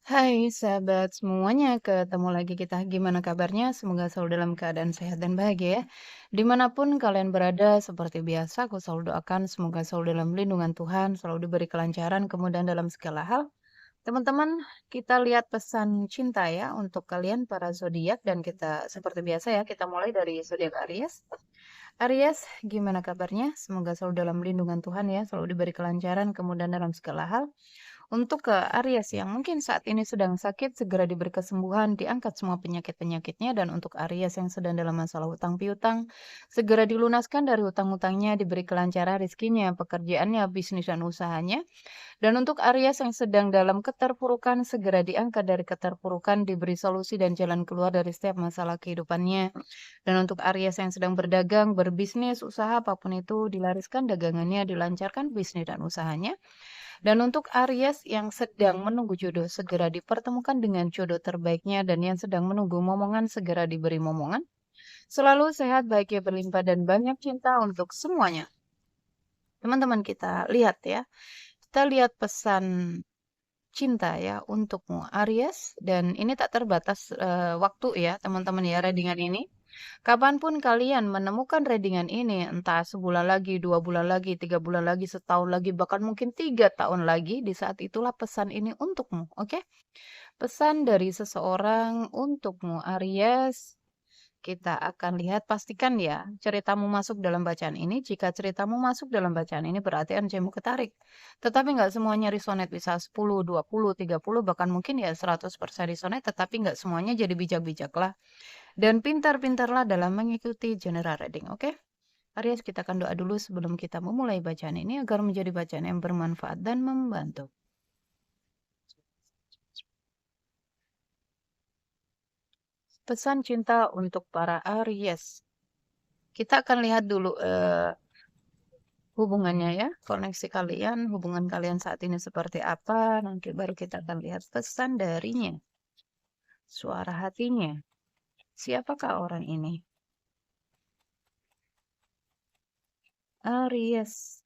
Hai sahabat semuanya, ketemu lagi kita. Gimana kabarnya? Semoga selalu dalam keadaan sehat dan bahagia ya. Dimanapun kalian berada, seperti biasa, aku selalu doakan semoga selalu dalam lindungan Tuhan, selalu diberi kelancaran, kemudahan dalam segala hal. Teman-teman, kita lihat pesan cinta ya untuk kalian para zodiak dan kita seperti biasa ya, kita mulai dari zodiak Aries. Aries, gimana kabarnya? Semoga selalu dalam lindungan Tuhan ya, selalu diberi kelancaran, kemudahan dalam segala hal. Untuk ke Aries yang mungkin saat ini sedang sakit, segera diberi kesembuhan, diangkat semua penyakit-penyakitnya, dan untuk Aries yang sedang dalam masalah hutang piutang, segera dilunaskan dari hutang-hutangnya, diberi kelancaran rezekinya, pekerjaannya, bisnis dan usahanya. Dan untuk Aries yang sedang dalam keterpurukan, segera diangkat dari keterpurukan, diberi solusi dan jalan keluar dari setiap masalah kehidupannya. Dan untuk Aries yang sedang berdagang, berbisnis, usaha apapun itu, dilariskan dagangannya, dilancarkan bisnis dan usahanya. Dan untuk Aries yang sedang menunggu jodoh, segera dipertemukan dengan jodoh terbaiknya, dan yang sedang menunggu momongan, segera diberi momongan. Selalu sehat, bahagia, berlimpah, dan banyak cinta untuk semuanya. Teman-teman kita lihat ya, kita lihat pesan cinta ya untukmu Aries, dan ini tak terbatas waktu ya teman-teman ya readingan ini. Kapanpun kalian menemukan readingan ini, entah sebulan lagi, 2 bulan lagi, 3 bulan lagi, setahun lagi, bahkan mungkin 3 tahun lagi, di saat itulah pesan ini untukmu, oke? Pesan dari seseorang untukmu, Aries. Kita akan lihat, pastikan ya ceritamu masuk dalam bacaan ini. Jika ceritamu masuk dalam bacaan ini berarti energimu ketarik. Tetapi nggak semuanya resonate, bisa 10, 20, 30, bahkan mungkin ya 100% resonate, tetapi nggak semuanya, jadi bijak-bijaklah. Dan pintar-pintarlah dalam mengikuti general reading, oke? Aries, kita akan doa dulu sebelum kita memulai bacaan ini agar menjadi bacaan yang bermanfaat dan membantu. Pesan cinta untuk para Aries. Kita akan lihat dulu hubungannya ya, koneksi kalian, hubungan kalian saat ini seperti apa. Nanti baru kita akan lihat pesan darinya, suara hatinya. Siapakah orang ini? Aries,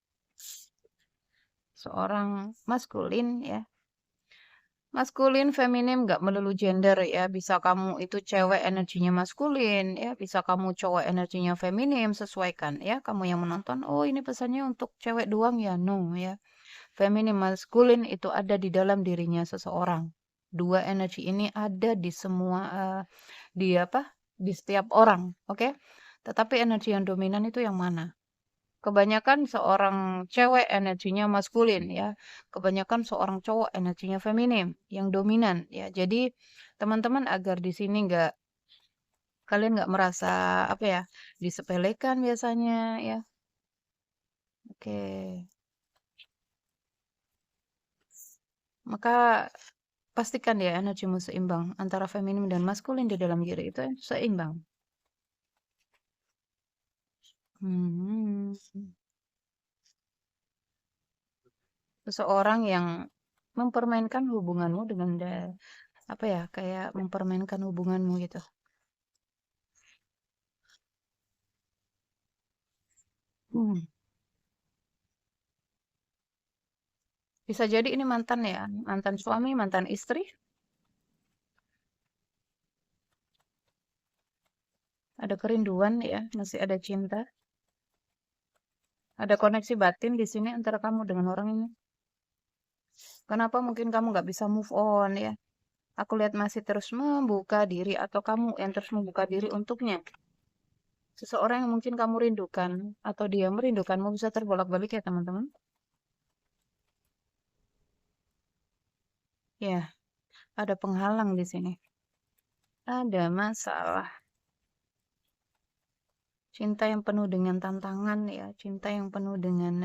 seorang maskulin ya. Maskulin, feminim, nggak melulu gender ya. Bisa kamu itu cewek energinya maskulin ya. Bisa kamu cowok energinya feminim, sesuaikan ya. Kamu yang menonton, oh ini pesannya untuk cewek doang ya. No ya. Feminim, maskulin itu ada di dalam dirinya seseorang. Dua energi ini ada di semua, di apa? Di setiap orang, oke? Tetapi energi yang dominan itu yang mana? Kebanyakan seorang cewek energinya maskulin ya. Kebanyakan seorang cowok energinya feminim, yang dominan ya. Jadi teman-teman agar di sini kalian nggak merasa apa ya, disepelekan biasanya ya. Oke. Maka pastikan ya energimu seimbang antara feminim dan maskulin di dalam diri itu seimbang. Hmm. Seseorang yang mempermainkan hubunganmu dengan apa ya, kayak mempermainkan hubunganmu gitu. Hmm. Bisa jadi ini mantan ya, mantan suami, mantan istri, ada kerinduan ya, masih ada cinta, ada koneksi batin di sini antara kamu dengan orang ini. Kenapa mungkin kamu nggak bisa move on ya? Aku lihat masih terus membuka diri, atau kamu yang terus membuka diri untuknya. Seseorang yang mungkin kamu rindukan atau dia merindukanmu, bisa terbolak-balik ya teman-teman. Ya, ada penghalang di sini. Ada masalah. Cinta yang penuh dengan tantangan ya, cinta yang penuh dengan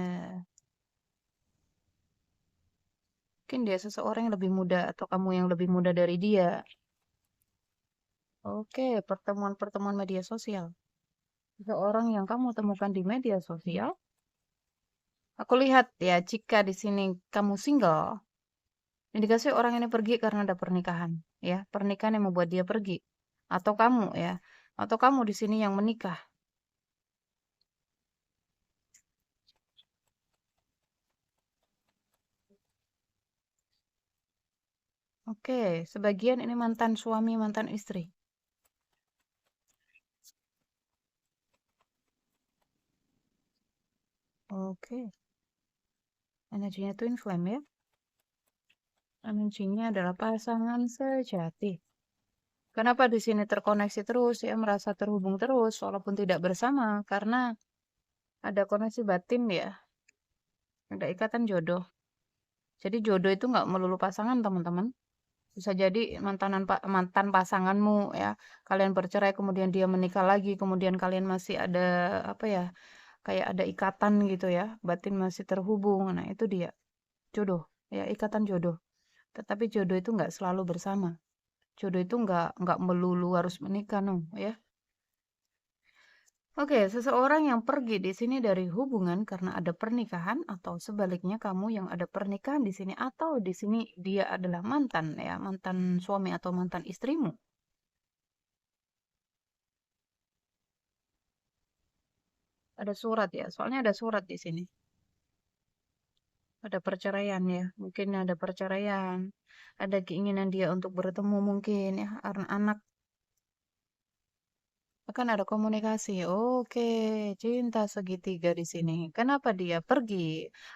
mungkin dia seseorang yang lebih muda atau kamu yang lebih muda dari dia. Oke, pertemuan-pertemuan media sosial. Seseorang yang kamu temukan di media sosial. Aku lihat ya, jika di sini kamu single, indikasi orang ini pergi karena ada pernikahan, ya, pernikahan yang membuat dia pergi. Atau kamu ya, atau kamu di sini yang menikah. Oke, sebagian ini mantan suami, mantan istri. Oke, energinya twin flame ya. Energinya adalah pasangan sejati. Kenapa di sini terkoneksi terus ya, merasa terhubung terus walaupun tidak bersama karena ada koneksi batin ya, ada ikatan jodoh. Jadi jodoh itu nggak melulu pasangan teman-teman. Bisa jadi mantan pasanganmu ya, kalian bercerai kemudian dia menikah lagi, kemudian kalian masih ada apa ya, kayak ada ikatan gitu ya, batin masih terhubung. Nah, itu dia jodoh, ya ikatan jodoh. Tetapi jodoh itu nggak selalu bersama. Jodoh itu nggak melulu harus menikah, no, ya. Oke, seseorang yang pergi di sini dari hubungan karena ada pernikahan atau sebaliknya kamu yang ada pernikahan di sini atau di sini dia adalah mantan ya, mantan suami atau mantan istrimu. Ada surat ya, soalnya ada surat di sini. Ada perceraian ya, mungkin ada perceraian. Ada keinginan dia untuk bertemu mungkin ya, anak akan ada komunikasi. Oke, cinta segitiga di sini. Kenapa dia pergi?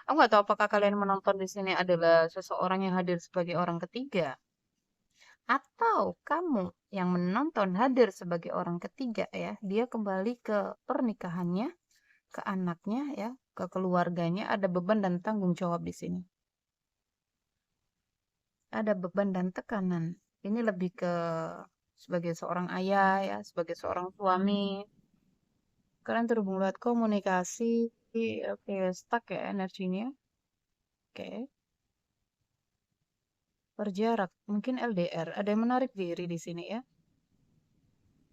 Aku nggak tahu apakah kalian menonton di sini adalah seseorang yang hadir sebagai orang ketiga, atau kamu yang menonton hadir sebagai orang ketiga ya. Dia kembali ke pernikahannya, ke anaknya ya, ke keluarganya. Ada beban dan tanggung jawab di sini. Ada beban dan tekanan. Ini lebih ke sebagai seorang ayah ya, sebagai seorang suami. Kalian terhubung lewat komunikasi, oke, stuck ya energinya. Oke, berjarak, mungkin LDR. Ada yang menarik diri di sini ya.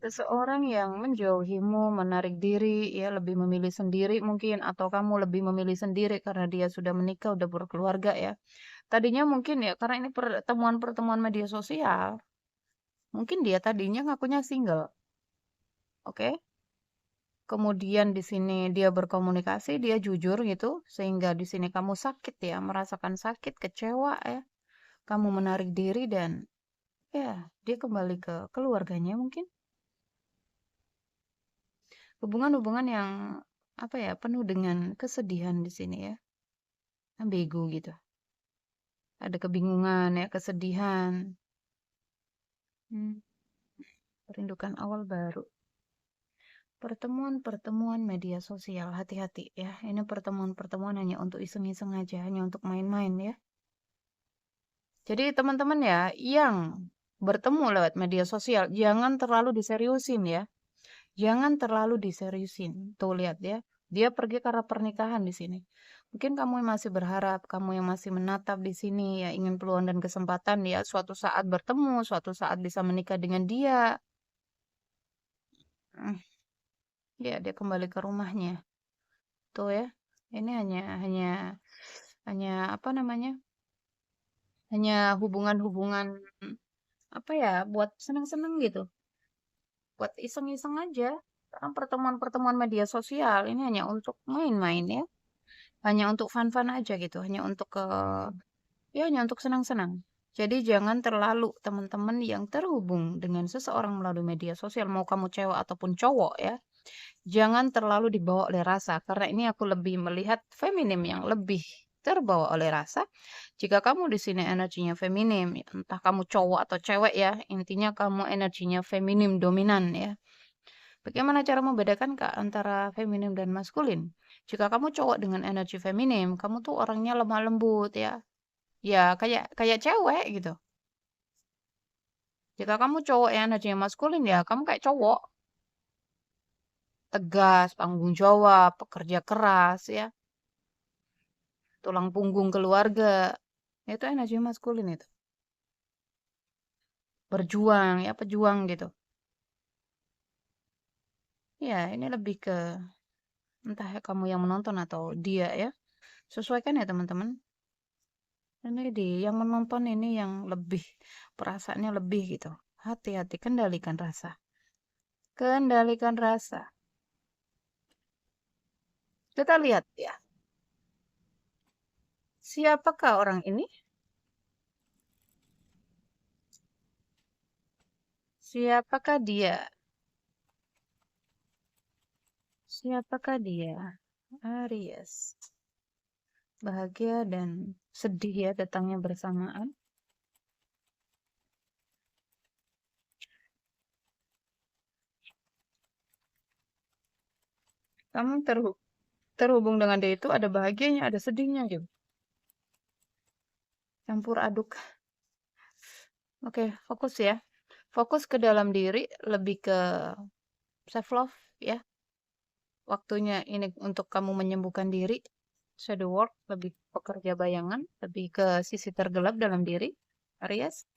Seseorang yang menjauhimu, menarik diri, ya lebih memilih sendiri mungkin, atau kamu lebih memilih sendiri karena dia sudah menikah, udah berkeluarga ya. Tadinya mungkin ya, karena ini pertemuan-pertemuan media sosial, mungkin dia tadinya ngakunya single, oke? Kemudian di sini dia berkomunikasi, dia jujur gitu, sehingga di sini kamu sakit ya, merasakan sakit, kecewa ya. Kamu menarik diri dan ya, dia kembali ke keluarganya mungkin. Hubungan-hubungan yang apa ya, penuh dengan kesedihan di sini ya. Ambigu gitu. Ada kebingungan ya, kesedihan. Hmm, Merindukan awal baru. Pertemuan-pertemuan media sosial, hati-hati ya. Ini pertemuan-pertemuan hanya untuk iseng-iseng aja, hanya untuk main-main ya. Jadi teman-teman ya, yang bertemu lewat media sosial, jangan terlalu diseriusin ya. Jangan terlalu diseriusin. Tuh lihat ya, dia pergi karena pernikahan di sini. Mungkin kamu yang masih berharap, kamu yang masih menatap di sini ya, ingin peluang dan kesempatan ya, suatu saat bertemu, suatu saat bisa menikah dengan dia. Hmm, Ya, dia kembali ke rumahnya. Tuh ya. Ini hanya hanya apa namanya? Hanya hubungan-hubungan apa ya, buat senang-senang gitu. Buat iseng-iseng aja. Karena pertemuan-pertemuan media sosial ini hanya untuk main-main ya. Hanya untuk fun-fun aja gitu. Hanya untuk senang-senang. Jadi jangan terlalu teman-teman yang terhubung dengan seseorang melalui media sosial, mau kamu cewek ataupun cowok ya. Jangan terlalu dibawa oleh rasa, karena ini aku lebih melihat feminim yang lebih terbawa oleh rasa. Jika kamu di sini energinya feminim, ya, entah kamu cowok atau cewek ya, intinya kamu energinya feminim dominan ya. Bagaimana cara membedakan Kak antara feminim dan maskulin? Jika kamu cowok dengan energi feminim, kamu tuh orangnya lemah lembut ya. Ya kayak kayak cewek gitu. Jika kamu cowok yang energinya maskulin ya, kamu kayak cowok, tegas, tanggung jawab, pekerja keras ya. Tulang punggung keluarga. Itu energi maskulin itu. Berjuang ya, pejuang gitu. Ya, ini lebih ke entah ya kamu yang menonton atau dia ya. Sesuaikan ya teman-teman. Ini yang menonton ini yang lebih perasaannya lebih gitu. Hati-hati, kendalikan rasa. Kendalikan rasa. Kita lihat ya. Siapakah orang ini? Siapakah dia? Siapakah dia? Aries. Bahagia dan sedih ya datangnya bersamaan. Kamu terhubung dengan dia itu ada bahagianya, ada sedihnya gitu. Campur aduk. Oke, fokus ya. Fokus ke dalam diri, lebih ke self love ya. Waktunya ini untuk kamu menyembuhkan diri. Shadow work, lebih pekerja bayangan, lebih ke sisi tergelap dalam diri. Aries.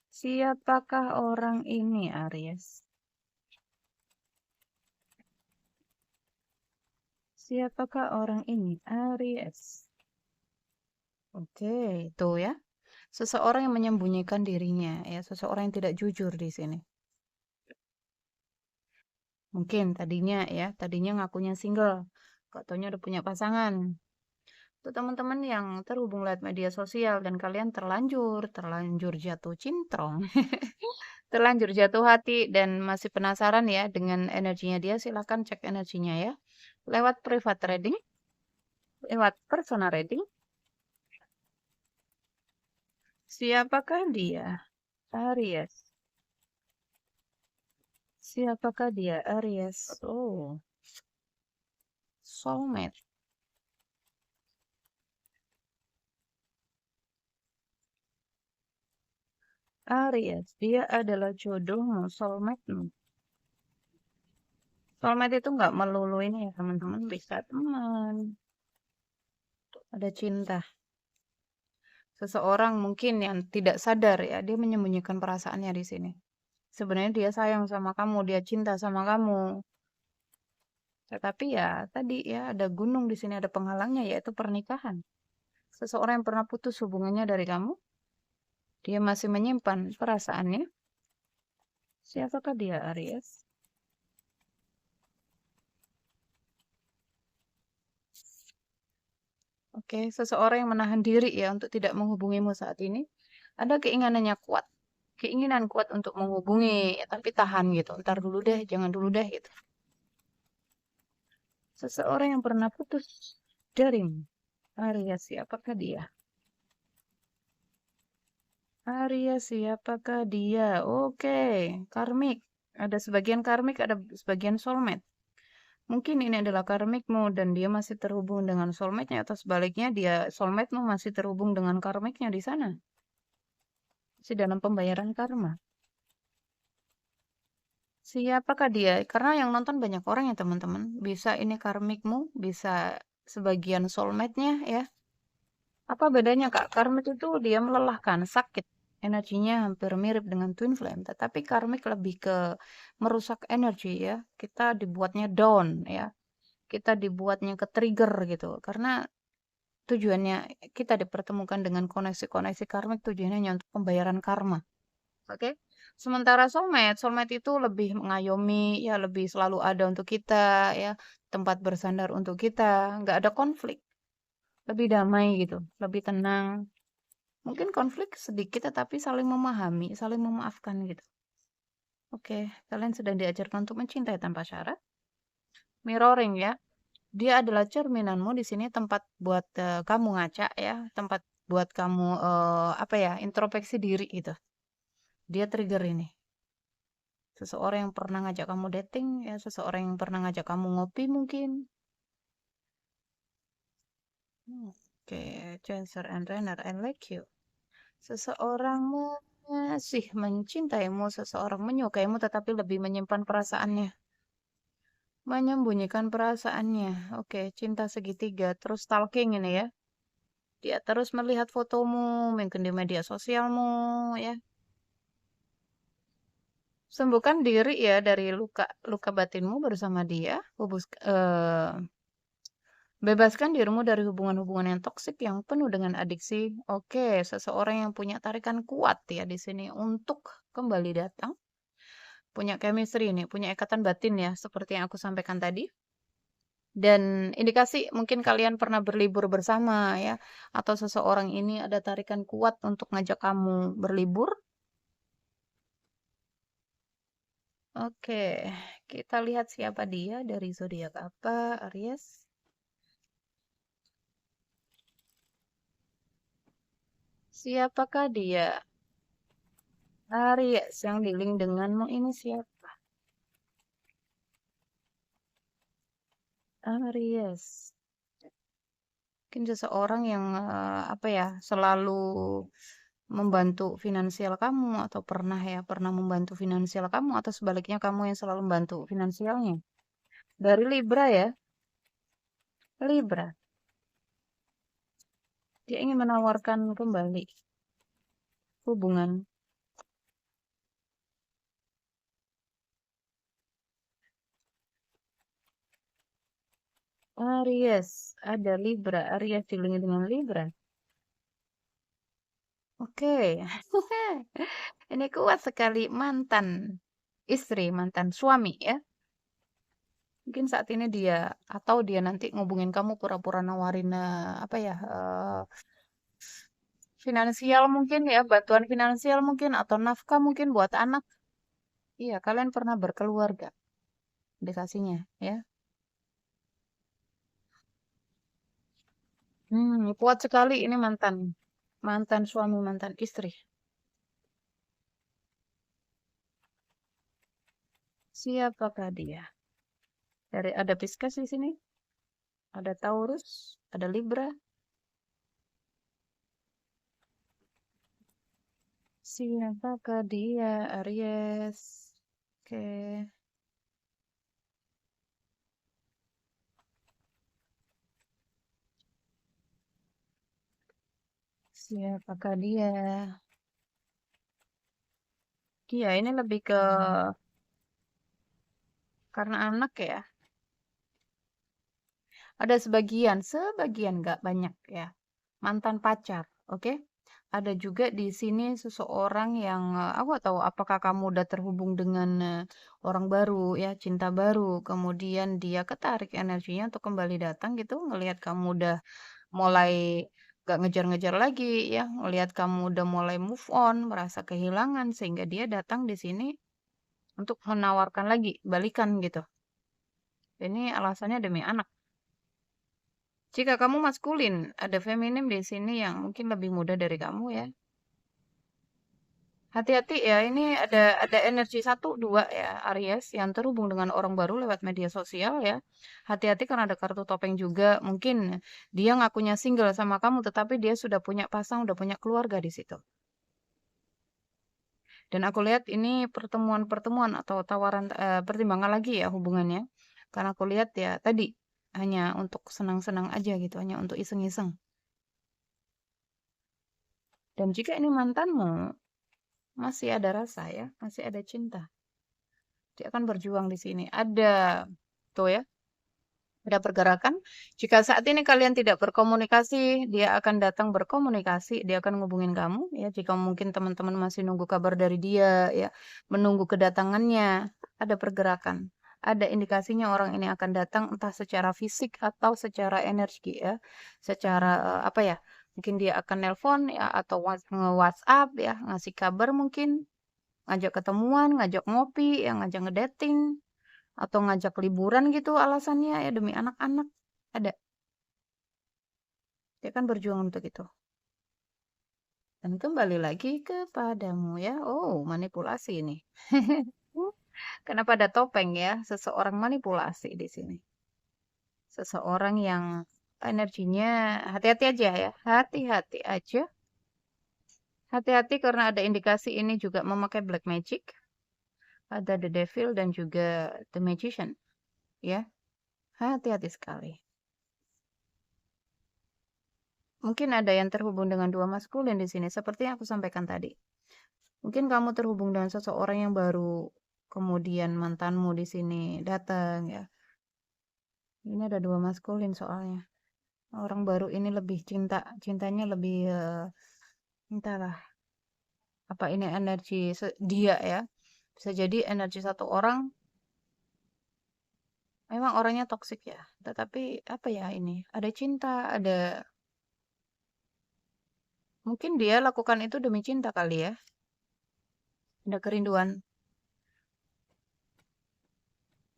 Siapakah orang ini, Aries? Siapakah orang ini, Aries? Oke, itu ya. Seseorang yang menyembunyikan dirinya, ya, seseorang yang tidak jujur di sini. Mungkin tadinya ngakunya single, kok taunya udah punya pasangan. Untuk teman-teman yang terhubung lewat media sosial dan kalian terlanjur jatuh cintrong, terlanjur jatuh hati dan masih penasaran ya dengan energinya dia, silahkan cek energinya ya. Lewat private reading, lewat personal reading. Siapakah dia? Aries. Siapakah dia? Aries. Oh, soulmate. Aries, dia adalah jodohmu, soulmate-mu. Soulmate itu nggak melulu ini ya teman-teman, bisa teman, ada cinta. Seseorang mungkin yang tidak sadar ya, dia menyembunyikan perasaannya di sini. Sebenarnya dia sayang sama kamu, dia cinta sama kamu. Tetapi ya tadi ya ada gunung di sini, ada penghalangnya yaitu pernikahan. Seseorang yang pernah putus hubungannya dari kamu, dia masih menyimpan perasaannya. Siapakah dia, Aries? Oke, seseorang yang menahan diri ya untuk tidak menghubungimu saat ini. Ada keinginannya kuat. Keinginan kuat untuk menghubungi, ya, tapi tahan gitu. Ntar dulu deh, jangan dulu deh gitu. Seseorang yang pernah putus darimu. Aries, siapakah dia? Aries, siapakah dia? Oke, karmik. Ada sebagian karmik, ada sebagian soulmate. Mungkin ini adalah karmikmu dan dia masih terhubung dengan soulmate-nya atau sebaliknya dia soulmate-mu masih terhubung dengan karmiknya di sana. Masih dalam pembayaran karma. Siapakah dia? Karena yang nonton banyak orang ya teman-teman. Bisa ini karmikmu, bisa sebagian soulmate-nya ya. Apa bedanya Kak? Karmik itu dia melelahkan, sakit. Energinya hampir mirip dengan twin flame. Tetapi karmik lebih ke merusak energi ya. Kita dibuatnya down ya. Kita dibuatnya ke trigger gitu. Karena tujuannya kita dipertemukan dengan koneksi-koneksi karmik tujuannya hanya untuk pembayaran karma. Oke. Sementara soulmate itu lebih mengayomi, ya lebih selalu ada untuk kita, ya tempat bersandar untuk kita, nggak ada konflik, lebih damai gitu, lebih tenang. Mungkin konflik sedikit, tetapi saling memahami, saling memaafkan gitu. Oke, kalian sedang diajarkan untuk mencintai tanpa syarat. Mirroring ya, dia adalah cerminanmu di sini tempat buat kamu ngaca ya, tempat buat kamu apa ya introspeksi diri gitu. Dia trigger ini. Seseorang yang pernah ngajak kamu dating, ya seseorang yang pernah ngajak kamu ngopi mungkin. Oke, Cancer and Rainer, I like you. Seseorang masih mencintaimu, seseorang menyukaimu, tetapi lebih menyimpan perasaannya. Menyembunyikan perasaannya. Oke, cinta segitiga, terus stalking ini ya. Dia terus melihat fotomu, mungkin di media sosialmu, ya. Sembuhkan diri ya dari luka luka batinmu bersama dia. Bebaskan dirimu dari hubungan-hubungan yang toksik yang penuh dengan adiksi. Oke, seseorang yang punya tarikan kuat ya di sini untuk kembali datang. Punya chemistry nih, punya ikatan batin ya, seperti yang aku sampaikan tadi. Dan indikasi mungkin kalian pernah berlibur bersama ya, atau seseorang ini ada tarikan kuat untuk ngajak kamu berlibur. Oke, kita lihat siapa dia dari zodiak apa, Aries. Siapakah dia? Aries yang dealing denganmu ini siapa? Aries. Mungkin seseorang yang apa ya, selalu membantu finansial kamu atau pernah membantu finansial kamu atau sebaliknya kamu yang selalu membantu finansialnya. Dari Libra ya, Libra. Dia ingin menawarkan kembali hubungan. Aries, ada Libra, Aries dilindungi dengan Libra. Oke. Ini kuat sekali mantan istri, mantan suami ya. Mungkin saat ini dia atau dia nanti ngubungin kamu pura-pura nawarin apa ya finansial mungkin ya, bantuan finansial mungkin atau nafkah mungkin buat anak. Iya, kalian pernah berkeluarga dikasihnya ya. Kuat sekali ini mantan mantan suami, mantan istri. Siapakah dia? Dari ada Pisces di sini, ada Taurus, ada Libra. Siapakah dia? Aries. Oke. Siapakah dia? Iya, ini lebih ke karena anak ya. Ada sebagian nggak banyak ya. Mantan pacar, oke? Ada juga di sini seseorang yang aku nggak tahu apakah kamu udah terhubung dengan orang baru ya, cinta baru, kemudian dia ketarik energinya untuk kembali datang gitu, ngelihat kamu udah mulai gak ngejar-ngejar lagi ya, ngelihat kamu udah mulai move on, merasa kehilangan sehingga dia datang di sini untuk menawarkan lagi, balikan gitu. Ini alasannya demi anak. Jika kamu maskulin, ada feminim di sini yang mungkin lebih muda dari kamu ya. Hati-hati ya, ini ada energi satu, dua ya, Aries yang terhubung dengan orang baru lewat media sosial ya. Hati-hati karena ada kartu topeng juga. Mungkin dia ngakunya single sama kamu, tetapi dia sudah punya pasang, udah punya keluarga di situ. Dan aku lihat ini pertemuan-pertemuan atau tawaran pertimbangan lagi ya hubungannya. Karena aku lihat ya tadi hanya untuk senang-senang aja gitu, hanya untuk iseng-iseng. Dan jika ini mantanmu, masih ada rasa ya, masih ada cinta. Dia akan berjuang di sini. Ada tuh ya, ada pergerakan. Jika saat ini kalian tidak berkomunikasi, dia akan datang berkomunikasi, dia akan ngubungin kamu ya. Jika mungkin teman-teman masih nunggu kabar dari dia ya, menunggu kedatangannya, ada pergerakan. Ada indikasinya orang ini akan datang entah secara fisik atau secara energi ya. Secara apa ya? Mungkin dia akan nelpon ya atau nge-WhatsApp ya, ngasih kabar mungkin, ngajak ketemuan, ngajak ngopi, yang ngajak ngedating, atau ngajak liburan gitu alasannya ya demi anak-anak. Ada. Dia kan berjuang untuk itu. Dan kembali lagi kepadamu ya. Oh, manipulasi ini. Kenapa ada topeng ya? Seseorang manipulasi di sini. Seseorang yang energinya hati-hati aja ya. Hati-hati aja. Hati-hati karena ada indikasi ini juga memakai black magic. Ada the devil dan juga the magician. Ya, hati-hati sekali. Mungkin ada yang terhubung dengan dua maskulin di sini, seperti yang aku sampaikan tadi. Mungkin kamu terhubung dengan seseorang yang baru, kemudian mantanmu di sini datang ya. Ini ada dua maskulin soalnya. Orang baru ini lebih cintanya lebih entahlah apa ini energi dia ya. Bisa jadi energi satu orang memang orangnya toksik ya. Tetapi apa ya ini? Ada cinta, ada mungkin dia lakukan itu demi cinta kali ya. Ada kerinduan.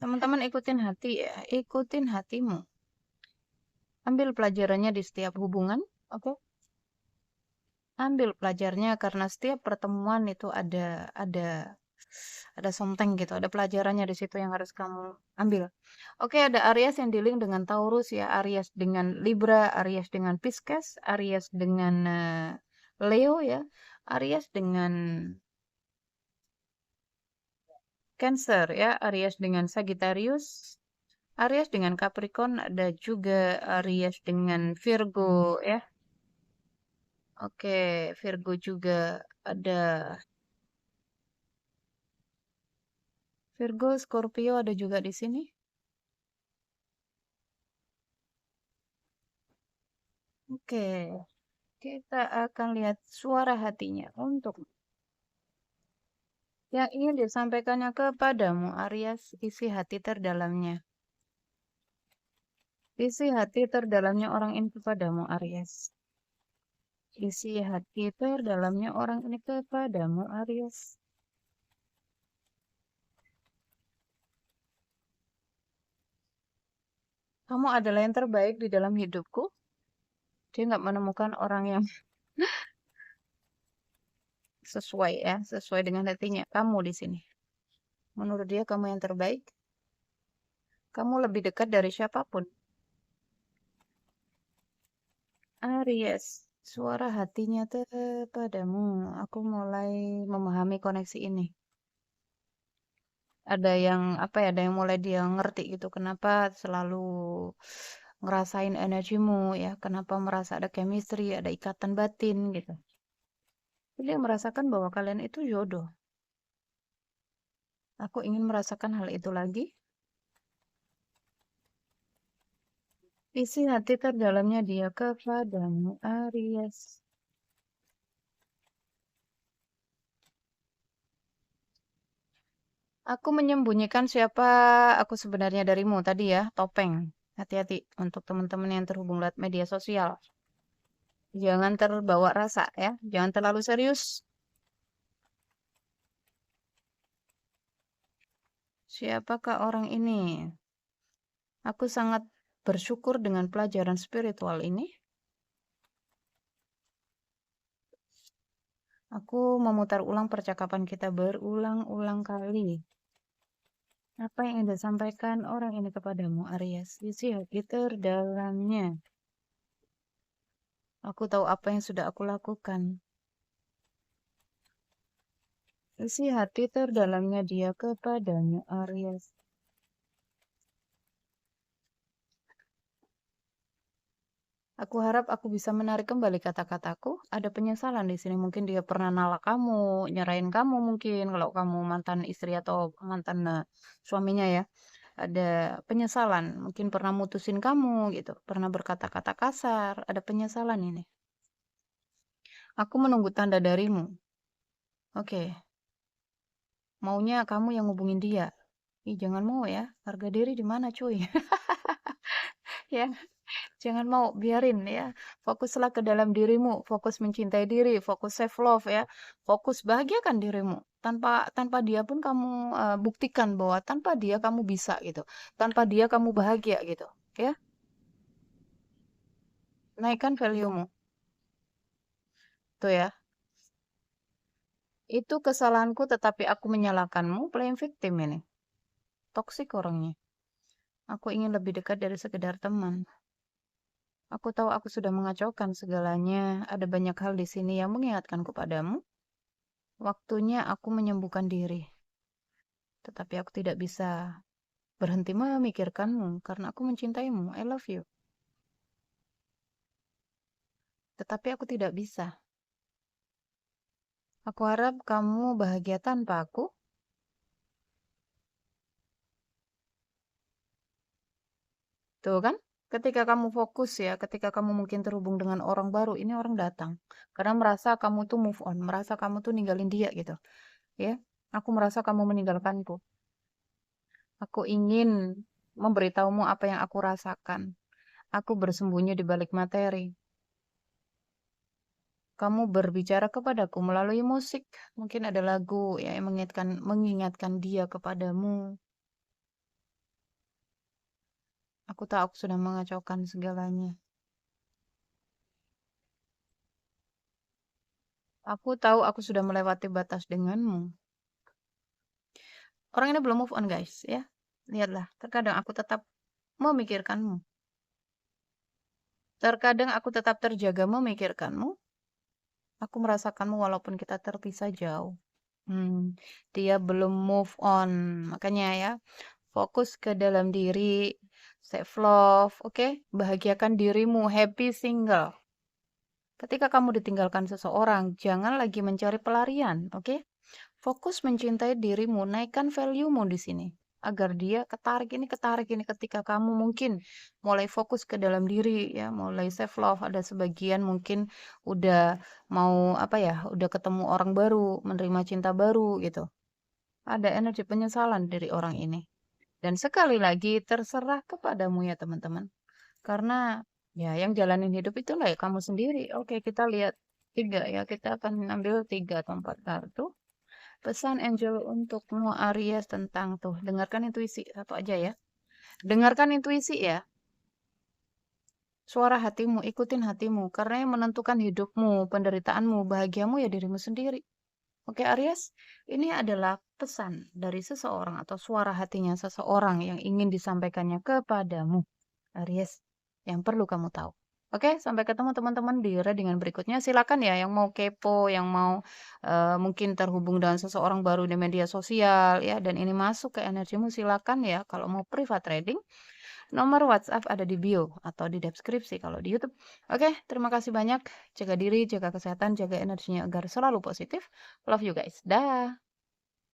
Teman-teman ikutin hati ya, ikutin hatimu. Ambil pelajarannya di setiap hubungan, oke? Ambil pelajarnya karena setiap pertemuan itu ada something gitu, ada pelajarannya di situ yang harus kamu ambil. Oke, ada Aries yang dealing dengan Taurus ya, Aries dengan Libra, Aries dengan Pisces, Aries dengan Leo ya, Aries dengan Cancer ya, Aries dengan Sagittarius, Aries dengan Capricorn, ada juga Aries dengan Virgo ya. Oke, Virgo juga ada Virgo, Scorpio ada juga di sini. Oke, kita akan lihat suara hatinya untuk yang ingin disampaikannya kepadamu, Aries, isi hati terdalamnya. Isi hati terdalamnya orang ini kepadamu, Aries. Isi hati terdalamnya orang ini kepadamu, Aries. Kamu adalah yang terbaik di dalam hidupku. Dia nggak menemukan orang yang sesuai ya, sesuai dengan hatinya. Kamu di sini. Menurut dia kamu yang terbaik. Kamu lebih dekat dari siapapun. Aries, suara hatinya padamu. Aku mulai memahami koneksi ini. Ada yang apa ya? Ada yang mulai dia ngerti gitu. Kenapa selalu ngerasain energimu ya? Kenapa merasa ada chemistry, ada ikatan batin gitu. Jadi dia merasakan bahwa kalian itu jodoh. Aku ingin merasakan hal itu lagi. Isi hati terdalamnya dia kepadamu, Aries. Aku menyembunyikan siapa aku sebenarnya darimu tadi ya, topeng. Hati-hati untuk teman-teman yang terhubung lewat media sosial. Jangan terbawa rasa ya, jangan terlalu serius. Siapakah orang ini? Aku sangat bersyukur dengan pelajaran spiritual ini. Aku memutar ulang percakapan kita berulang-ulang kali. Apa yang Anda sampaikan orang ini kepadamu, Aries? Isi hati terdalamnya. Aku tahu apa yang sudah aku lakukan. Isi hati terdalamnya dia kepadamu, Aries. Aku harap aku bisa menarik kembali kata-kataku. Ada penyesalan di sini. Mungkin dia pernah nolak kamu, nyerahin kamu mungkin. Kalau kamu mantan istri atau mantan suaminya ya. Ada penyesalan. Mungkin pernah mutusin kamu gitu. Pernah berkata-kata kasar. Ada penyesalan ini. Aku menunggu tanda darimu. Oke. Maunya kamu yang hubungin dia. Ih, jangan mau ya. Harga diri di mana, cuy? Ya. Jangan mau, biarin ya. Fokuslah ke dalam dirimu, fokus mencintai diri, fokus self love ya. Fokus bahagiakan dirimu. Tanpa tanpa dia pun kamu buktikan bahwa tanpa dia kamu bisa gitu. Tanpa dia kamu bahagia gitu, ya. Naikkan value-mu. Tuh ya. Itu kesalahanku tetapi aku menyalahkanmu, playing victim ini. Toksik orangnya. Aku ingin lebih dekat dari sekedar teman. Aku tahu aku sudah mengacaukan segalanya. Ada banyak hal di sini yang mengingatkanku padamu. Waktunya aku menyembuhkan diri. Tetapi aku tidak bisa berhenti memikirkanmu karena aku mencintaimu. I love you. Tetapi aku tidak bisa. Aku harap kamu bahagia tanpa aku. Tuh kan? Ketika kamu fokus ya, ketika kamu mungkin terhubung dengan orang baru, ini orang datang. Karena merasa kamu tuh move on, merasa kamu tuh ninggalin dia gitu. Ya, aku merasa kamu meninggalkanku. Aku ingin memberitahumu apa yang aku rasakan. Aku bersembunyi di balik materi. Kamu berbicara kepadaku melalui musik. Mungkin ada lagu ya, yang mengingatkan dia kepadamu. Aku tahu aku sudah mengacaukan segalanya. Aku tahu aku sudah melewati batas denganmu. Orang ini belum move on, guys, ya. Lihatlah, terkadang aku tetap memikirkanmu. Terkadang aku tetap terjaga memikirkanmu. Aku merasakanmu walaupun kita terpisah jauh. Dia belum move on. Makanya ya, fokus ke dalam diri, self love, oke? Bahagiakan dirimu, happy single. Ketika kamu ditinggalkan seseorang, jangan lagi mencari pelarian, oke? Fokus mencintai dirimu, naikkan value-mu di sini. Agar dia ketarik ini ketika kamu mungkin mulai fokus ke dalam diri ya, mulai self love, ada sebagian mungkin udah mau apa ya, udah ketemu orang baru, menerima cinta baru gitu. Ada energi penyesalan dari orang ini. Dan sekali lagi terserah kepadamu ya teman-teman. Karena ya yang jalanin hidup itulah ya kamu sendiri. Oke, kita lihat tiga ya. Kita akan ambil tiga atau empat kartu. Pesan angel untukmu Aries tentang tuh. Dengarkan intuisi satu aja ya. Dengarkan intuisi ya. Suara hatimu, ikutin hatimu. Karena yang menentukan hidupmu, penderitaanmu, bahagiamu ya dirimu sendiri. Oke Aries, ini adalah pesan dari seseorang atau suara hatinya seseorang yang ingin disampaikannya kepadamu. Aries, yang perlu kamu tahu. Oke, sampai ketemu teman-teman di readingan berikutnya. Silakan ya yang mau kepo, yang mau mungkin terhubung dengan seseorang baru di media sosial ya dan ini masuk ke energimu silakan ya. Kalau mau private reading, nomor WhatsApp ada di bio atau di deskripsi kalau di YouTube. Oke, terima kasih banyak. Jaga diri, jaga kesehatan, jaga energinya agar selalu positif. Love you guys. Dah.